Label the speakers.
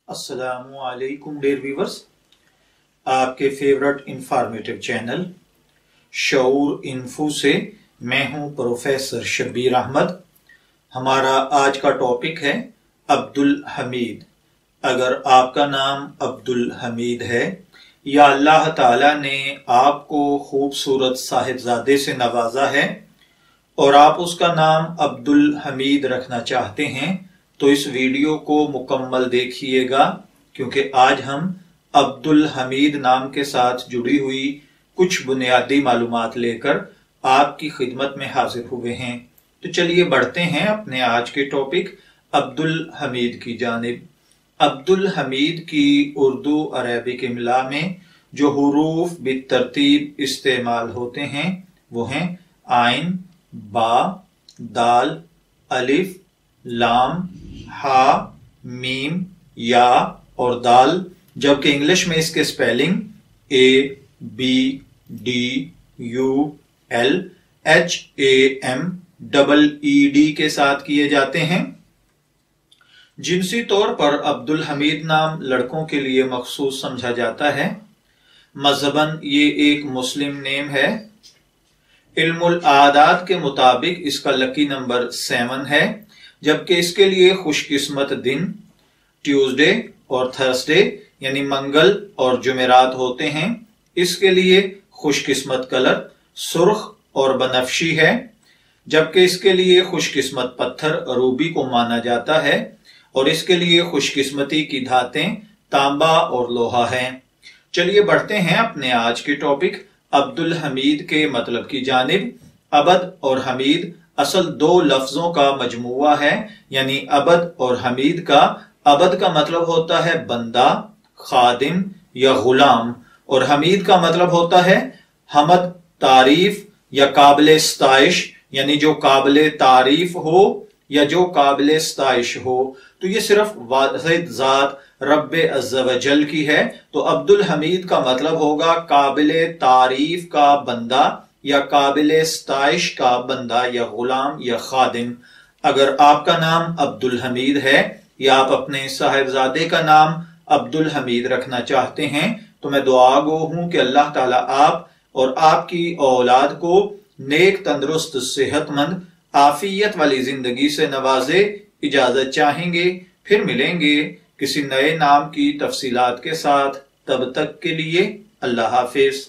Speaker 1: अस्सलामु अलैकुम dear viewers, आपके फेवरेट इंफॉर्मेटिव चैनल शऊर इन्फो से मैं हूं प्रोफेसर शब्बीर अहमद। हमारा आज का टॉपिक है अब्दुल हमीद। अगर आपका नाम अब्दुल हमीद है या अल्लाह ताला ने आपको खूबसूरत साहिबजादे से नवाजा है और आप उसका नाम अब्दुल हमीद रखना चाहते हैं तो इस वीडियो को मुकम्मल देखिएगा, क्योंकि आज हम अब्दुल हमीद नाम के साथ जुड़ी हुई कुछ बुनियादी मालूमात लेकर आपकी खिदमत में हाजिर हुए हैं। तो चलिए बढ़ते हैं अपने आज के टॉपिक अब्दुल हमीद की जानिब। अब्दुल हमीद की उर्दू अरबिक इमला में जो हुरूफ बितरतीब इस्तेमाल होते हैं वो हैं आइन, बा, दाल, अलिफ, लाम, हा, मीम, या और दाल, जबकि इंग्लिश में इसके spelling A B D U L H A M double E D के साथ किए जाते हैं। जिनसी तौर पर अब्दुल हमीद नाम लड़कों के लिए मखसूस समझा जाता है। मजहबन ये एक मुस्लिम नेम है। इल्मुल आदात के मुताबिक इसका लकी नंबर 7 है, जबकि इसके लिए खुशकिस्मत दिन ट्यूसडे और थर्सडे यानी मंगल और जुमेरात होते हैं। इसके लिए खुशकिस्मत कलर सुर्ख और बनफशी है, जबकि इसके लिए खुशकिस्मत पत्थर रूबी को माना जाता है और इसके लिए खुशकिस्मती की धातें तांबा और लोहा हैं। चलिए बढ़ते हैं अपने आज के टॉपिक अब्दुल हमीद के मतलब की जानिब। अबद और हमीद असल दो लफ्जों का मजमुआ है, यानी अबद और हमीद का। अबद का मतलब होता है बंदा, खादिम या गुलाम, और हमीद का मतलब होता है हमद, तारीफ या काबिल स्ताइश, यानी जो काबिल तारीफ हो या जो काबिल स्ताइश हो। तो ये सिर्फ वाहिद जात रब्बे अज़्ज़ व जल की है। तो अब्दुल हमीद का मतलब होगा काबिल तारीफ का बंदा या काबिल स्ताइश का बंदा या गुलाम या खादिम। अगर आपका नाम अब्दुल हमीद है या आप अपने साहिबजादे का नाम अब्दुल हमीद रखना चाहते हैं तो मैं दुआ गो हूं कि अल्लाह ताला आप और आपकी औलाद को नेक, तंदुरुस्त, सेहतमंद, आफियत वाली जिंदगी से नवाजे। इजाजत चाहेंगे, फिर मिलेंगे किसी नए नाम की तफसीलात के साथ। तब तक के लिए अल्लाह हाफिज।